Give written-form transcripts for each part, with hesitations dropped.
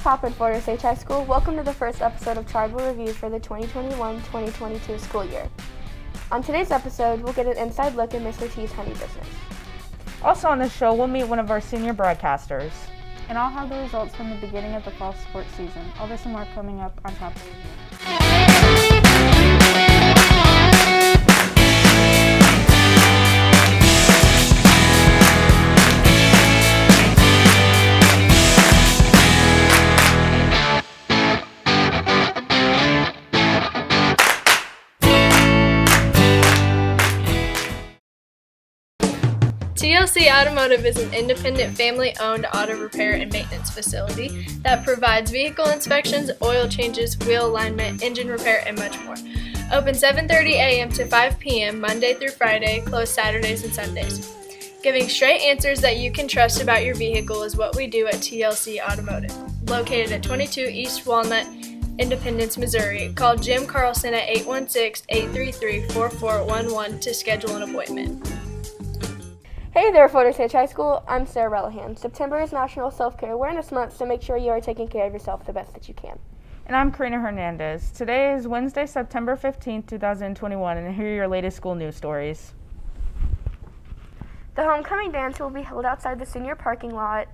happened for Osage High School? Welcome to the first episode of Tribal Review for the 2021-2022 school year. On today's episode, we'll get an inside look at Mr. T's honey business. Also on the show, we'll meet one of our senior broadcasters. And I'll have the results from the beginning of the fall sports season. All this and more coming up on Tribal Review. TLC Automotive is an independent family-owned auto repair and maintenance facility that provides vehicle inspections, oil changes, wheel alignment, engine repair, and much more. Open 7:30 a.m. to 5 p.m. Monday through Friday, closed Saturdays and Sundays. Giving straight answers that you can trust about your vehicle is what we do at TLC Automotive. Located at 22 East Walnut, Independence, Missouri. Call Jim Carlson at 816-833-4411 to schedule an appointment. Hey there, Osage High School. I'm Sarah Relihan. September is National Self-Care Awareness Month, so make sure you are taking care of yourself the best that you can. And I'm Karina Hernandez. Today is Wednesday, September 15th, 2021, and here are your latest school news stories. The homecoming dance will be held outside the senior parking lot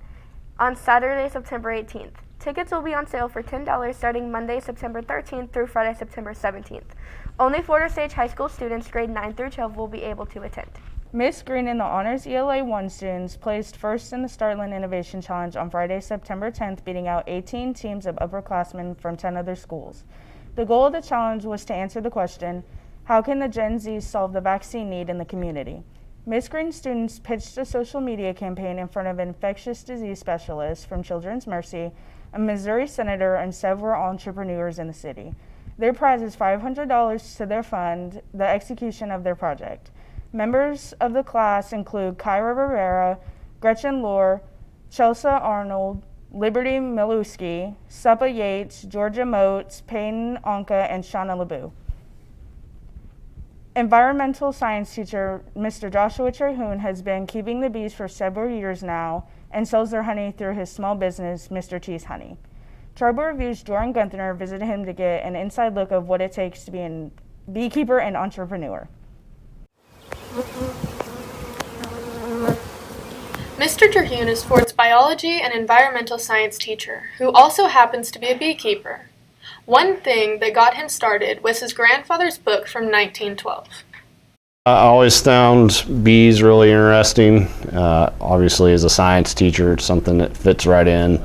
on Saturday, September 18th. Tickets will be on sale for $10 starting Monday, September 13th through Friday, September 17th. Only Osage High School students grade 9 through 12 will be able to attend. Miss Green and the Honors ELA 1 students placed first in the Startland Innovation Challenge on Friday, September 10th, beating out 18 teams of upperclassmen from 10 other schools. The goal of the challenge was to answer the question, how can the Gen Zs solve the vaccine need in the community? Miss Green students pitched a social media campaign in front of infectious disease specialists from Children's Mercy, a Missouri senator, and several entrepreneurs in the city. Their prize is $500 to their fund the execution of their project. Members of the class include Kyra Rivera, Gretchen Lohr, Chelsea Arnold, Liberty Miluski, Suppa Yates, Georgia Motes, Peyton Onka, and Shauna LeBeau. Environmental science teacher Mr. Joshua Terhune has been keeping the bees for several years now and sells their honey through his small business, Mr. T's Honey. Tribal Review's Jordyn Gunther visited him to get an inside look of what it takes to be a beekeeper and entrepreneur. Mr. Terhune is Ford's biology and environmental science teacher, who also happens to be a beekeeper. One thing that got him started was his grandfather's book from 1912. I always found bees really interesting. Obviously, as a science teacher, it's something that fits right in.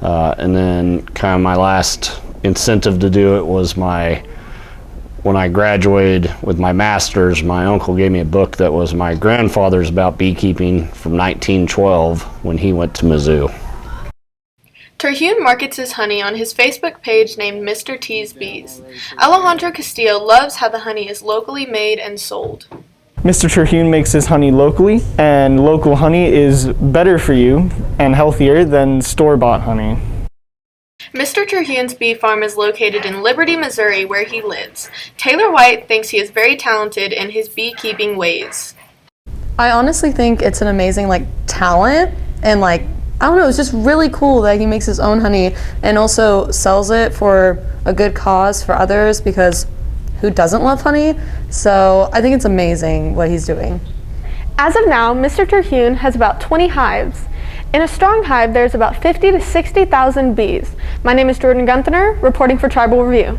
And then kind of my last incentive to do it was when I graduated with my master's, my uncle gave me a book that was my grandfather's about beekeeping from 1912 when he went to Mizzou. Terhune markets his honey on his Facebook page named Mr. T's Bees. Alejandro Castillo loves how the honey is locally made and sold. Mr. Terhune makes his honey locally, and local honey is better for you and healthier than store-bought honey. Mr. Terhune's bee farm is located in Liberty, Missouri, where he lives. Taylor White thinks he is very talented in his beekeeping ways. I honestly think it's an amazing talent, and I don't know, it's just really cool that he makes his own honey and also sells it for a good cause for others, because who doesn't love honey? So I think it's amazing what he's doing. As of now, Mr. Terhune has about 20 hives. In a strong hive, there's about 50 to 60,000 bees. My name is Jordyn Gunther, reporting for Tribal Review.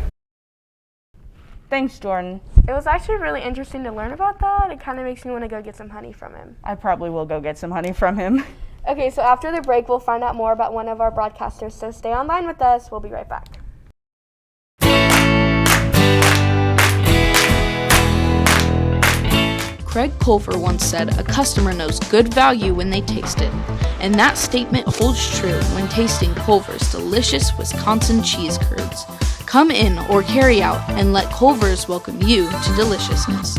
Thanks, Jordyn. It was actually really interesting to learn about that. It kind of makes me want to go get some honey from him. I probably will go get some honey from him. Okay, so after the break, we'll find out more about one of our broadcasters, so stay online with us. We'll be right back. Craig Pulver once said, "A customer knows good value when they taste it." And that statement holds true when tasting Culver's delicious Wisconsin cheese curds. Come in or carry out and let Culver's welcome you to deliciousness.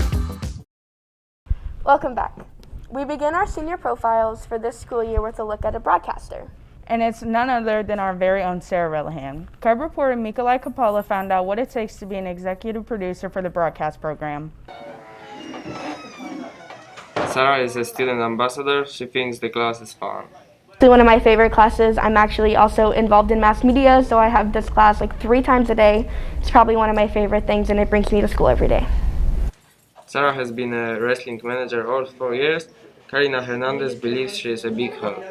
Welcome back. We begin our senior profiles for this school year with a look at a broadcaster. And it's none other than our very own Sarah Relihan. Cub reporter Mikolai Kapala found out what it takes to be an executive producer for the broadcast program. Sarah is a student ambassador. She thinks the class is fun. One of my favorite classes. I'm actually also involved in mass media, so I have this class like 3 times a day. It's probably one of my favorite things, and it brings me to school every day. Sarah has been a wrestling manager all 4 years. Karina Hernandez believes she is a big help.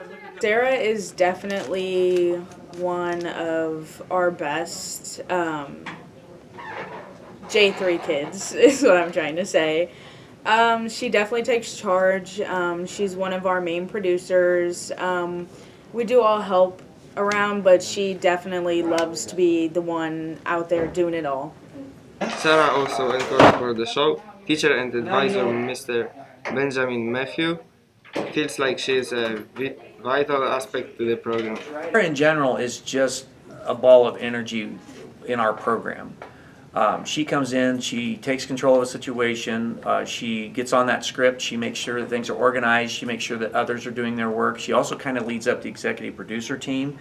Sarah is definitely one of our best J3 kids, is what I'm trying to say. She definitely takes charge. She's one of our main producers. We do all help around, but she definitely loves to be the one out there doing it all. Sarah also encouraged for the show. Teacher and advisor Mr. Benjamin Matthew feels like she is a vital aspect to the program. Her in general is just a ball of energy in our program. She comes in, she takes control of a situation, she gets on that script, she makes sure that things are organized, she makes sure that others are doing their work. She also kind of leads up the executive producer team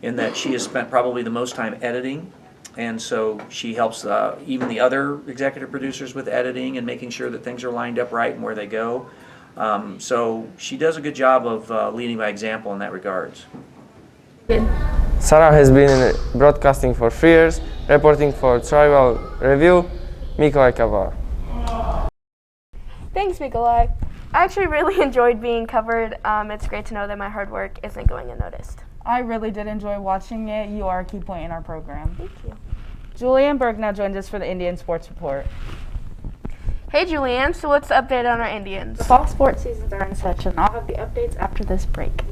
in that she has spent probably the most time editing, and so she helps even the other executive producers with editing and making sure that things are lined up right and where they go. So she does a good job of leading by example in that regards. Sarah has been in broadcasting for 3 years, reporting for Tribal Review, Mikolaj Kavar. Thanks, Mikolaj. I actually really enjoyed being covered. It's great to know that my hard work isn't going unnoticed. I really did enjoy watching it. You are a key point in our program. Thank you. Julianne Burke now joins us for the Indian Sports Report. Hey, Julianne. So what's the update on our Indians? The fall sports seasons are in session. I'll have the updates after this break.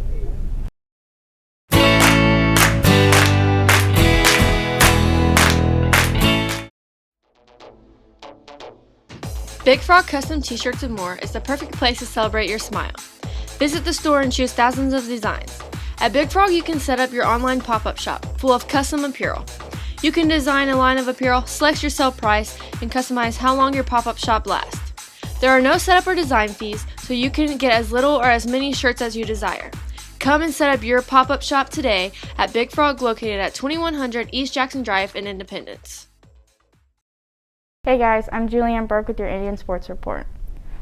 Big Frog Custom T-shirts and more is the perfect place to celebrate your smile. Visit the store and choose thousands of designs. At Big Frog, you can set up your online pop-up shop full of custom apparel. You can design a line of apparel, select your sale price, and customize how long your pop-up shop lasts. There are no setup or design fees, so you can get as little or as many shirts as you desire. Come and set up your pop-up shop today at Big Frog, located at 2100 East Jackson Drive in Independence. Hey guys, I'm Julianne Burke with your Indian Sports Report.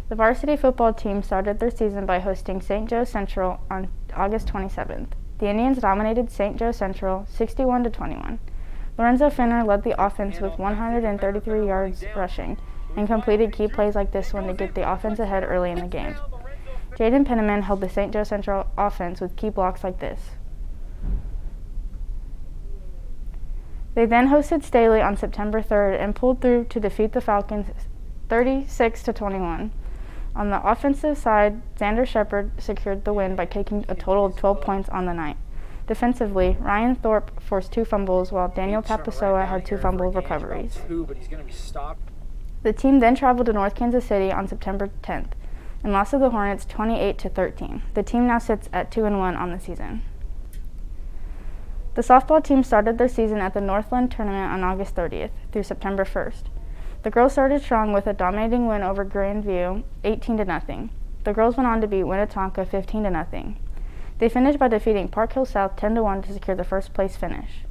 The varsity football team started their season by hosting St. Joe Central on August 27th. The Indians dominated St. Joe Central 61-21. Lorenzo Finner led the offense with 133 yards rushing and completed key plays like this one to get the offense ahead early in the game. Jaden Penniman held the St. Joe Central offense with key blocks like this. They then hosted Staley on September 3rd and pulled through to defeat the Falcons 36-21. On the offensive side, Xander Shepard secured the win by taking a total of 12 points on the night. Defensively, Ryan Thorpe forced 2 fumbles while Daniel Tapasoa had 2 fumble recoveries. The team then traveled to North Kansas City on September 10th and lost to the Hornets 28-13. The team now sits at 2-1 on the season. The softball team started their season at the Northland Tournament on August 30th through September 1st. The girls started strong with a dominating win over Grandview 18-0. The girls went on to beat Winnetonka 15-0. They finished by defeating Park Hill South 10-1 to secure the first place finish.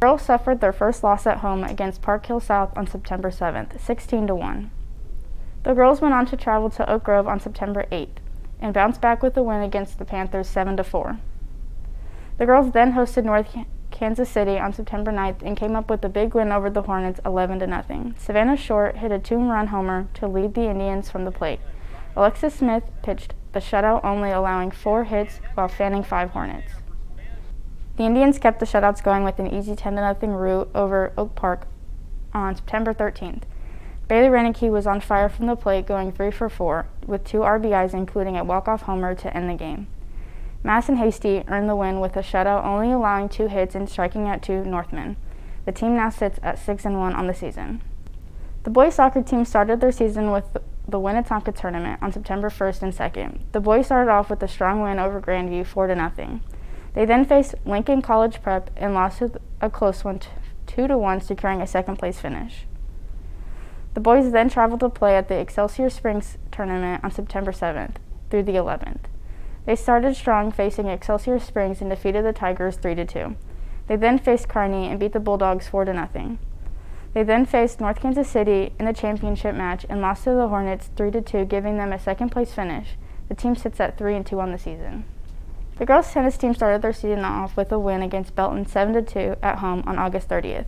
The girls suffered their first loss at home against Park Hill South on September 7th, 16-1. The girls went on to travel to Oak Grove on September 8th and bounced back with a win against the Panthers 7-4. The girls then hosted North Kansas City on September 9th and came up with a big win over the Hornets 11-0. Savannah Short hit a 2-run homer to lead the Indians from the plate. Alexis Smith pitched the shutout, only allowing 4 hits while fanning 5 Hornets. The Indians kept the shutouts going with an easy 10-0 rout over Oak Park on September 13th. Bailey Renicky was on fire from the plate, going 3 for 4 with 2 RBIs, including a walk-off homer to end the game. Madison Hasty earned the win with a shutout, only allowing 2 hits and striking out 2 Northmen. The team now sits at 6-1 on the season. The boys soccer team started their season with the Winnetonka tournament on September 1st and 2nd. The boys started off with a strong win over Grandview 4-0. They then faced Lincoln College Prep and lost a close one 2-1, securing a second place finish. The boys then traveled to play at the Excelsior Springs tournament on September 7th through the 11th. They started strong, facing Excelsior Springs and defeated the Tigers 3-2. They then faced Kearney and beat the Bulldogs 4-0. They then faced North Kansas City in the championship match and lost to the Hornets 3-2, giving them a second place finish. The team sits at 3-2 on the season. The girls' tennis team started their season off with a win against Dalton 7-2 at home on August 30th.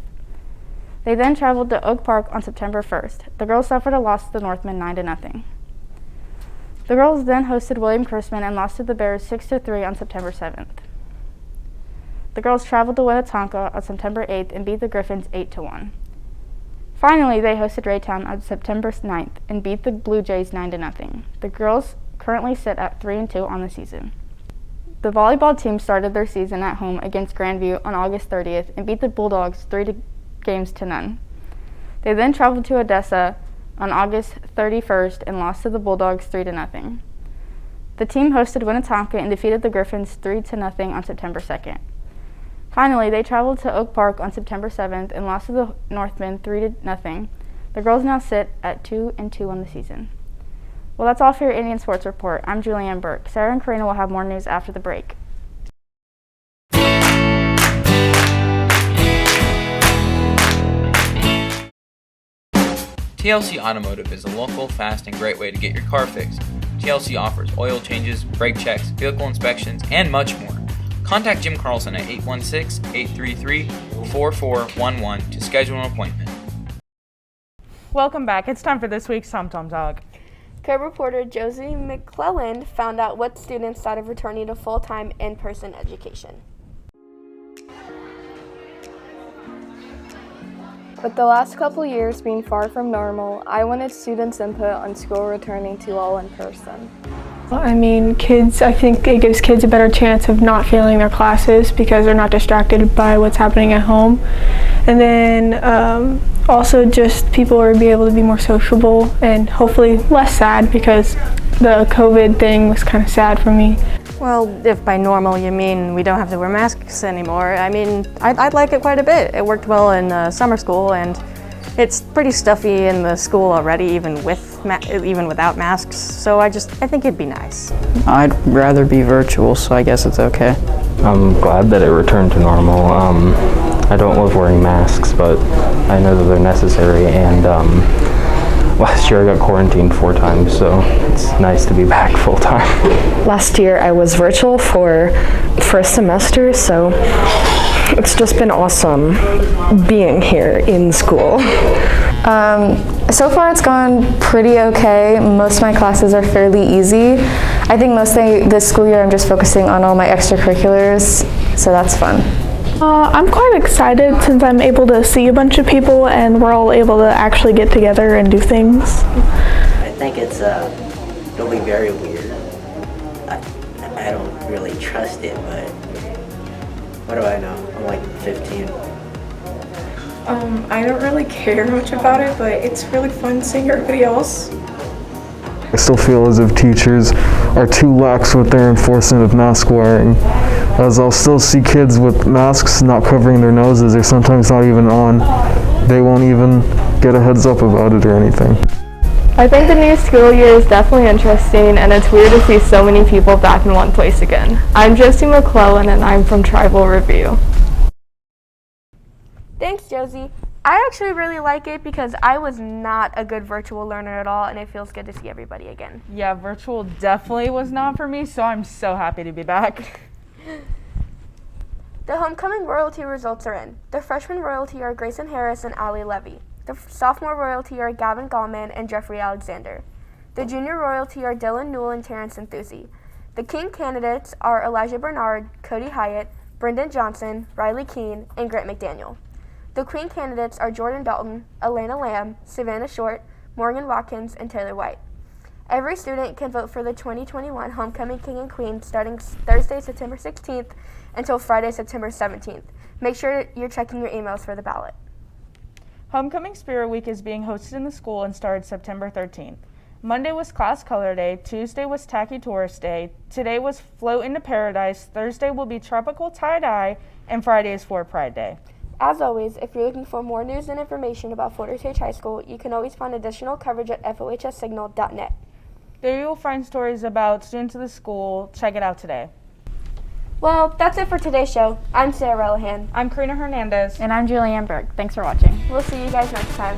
They then traveled to Oak Park on September 1st. The girls suffered a loss to the Northmen 9-0. The girls then hosted William Chrisman and lost to the Bears 6-3 on September 7th. The girls traveled to Winnetonka on September 8th and beat the Griffins 8-1. Finally, they hosted Raytown on September 9th and beat the Blue Jays 9-0. The girls currently sit at 3-2 on the season. The volleyball team started their season at home against Grandview on August 30th and beat the Bulldogs 3-0. They then traveled to Odessa on August 31st and lost to the Bulldogs 3-0. The team hosted Winnetonka and defeated the Griffins 3-0 on September 2nd. Finally, they traveled to Oak Park on September 7th and lost to the Northmen 3-0. The girls now sit at 2-2 on the season. Well, that's all for your Indian Sports Report. I'm Julianne Burke. Sarah and Karina will have more news after the break. TLC Automotive is a local, fast, and great way to get your car fixed. TLC offers oil changes, brake checks, vehicle inspections, and much more. Contact Jim Carlson at 816-833-4411 to schedule an appointment. Welcome back. It's time for this week's Tom Tom Talk. Cub reporter Josie McClelland found out what students thought of returning to full-time in-person education. With the last couple years being far from normal, I wanted students' input on school returning to all in person. I mean, I think it gives kids a better chance of not failing their classes because they're not distracted by what's happening at home. And then also just people will be able to be more sociable and hopefully less sad because the COVID thing was kind of sad for me. Well, if by normal you mean we don't have to wear masks anymore, I mean, I'd like it quite a bit. It worked well in summer school, and it's pretty stuffy in the school already, even without masks, so I think it'd be nice. I'd rather be virtual, so I guess it's okay. I'm glad that it returned to normal. I don't love wearing masks, but I know that they're necessary, and last year I got quarantined 4 times, so it's nice to be back full time. Last year I was virtual for first semester, so it's just been awesome being here in school. So far it's gone pretty okay. Most of my classes are fairly easy. I think mostly this school year I'm just focusing on all my extracurriculars, so that's fun. I'm quite excited since I'm able to see a bunch of people and we're all able to actually get together and do things. I think it'll be very weird. I don't really trust it, but what do I know? I'm like 15. I don't really care much about it, but it's really fun seeing everybody else. I still feel as if teachers are too lax with their enforcement of mask wearing, as I'll still see kids with masks not covering their noses or sometimes not even on. They won't even get a heads up about it or anything. I think the new school year is definitely interesting, and it's weird to see so many people back in one place again. I'm Josie McClellan, and I'm from Tribal Review. Thanks, Josie. I actually really like it because I was not a good virtual learner at all, and it feels good to see everybody again. Yeah, virtual definitely was not for me, so I'm so happy to be back. The homecoming royalty results are in. The freshman royalty are Grayson Harris and Allie Levy. The sophomore royalty are Gavin Gallman and Jeffrey Alexander. The junior royalty are Dylan Newell and Terrence Enthusi. The King candidates are Elijah Bernard, Cody Hyatt, Brenden Johnson, Riley Kean, and Grant McDaniel. The Queen candidates are Jordyn Dalton, Elayna Lamb, Savannah Short, Morgan Watkins, and Taylor White. Every student can vote for the 2021 Homecoming King and Queen starting Thursday, September 16th until Friday, September 17th. Make sure you're checking your emails for the ballot. Homecoming Spirit Week is being hosted in the school and started September 13th. Monday was Class Color Day, Tuesday was Tacky Tourist Day, today was Float into Paradise, Thursday will be Tropical Tie-Dye, and Friday is For Pride Day. As always, if you're looking for more news and information about Fort Osage High School, you can always find additional coverage at fohssignal.net. There you will find stories about students of the school. Check it out today. Well, that's it for today's show. I'm Sarah Relihan. I'm Karina Hernandez. And I'm Julianne Burke. Thanks for watching. We'll see you guys next time.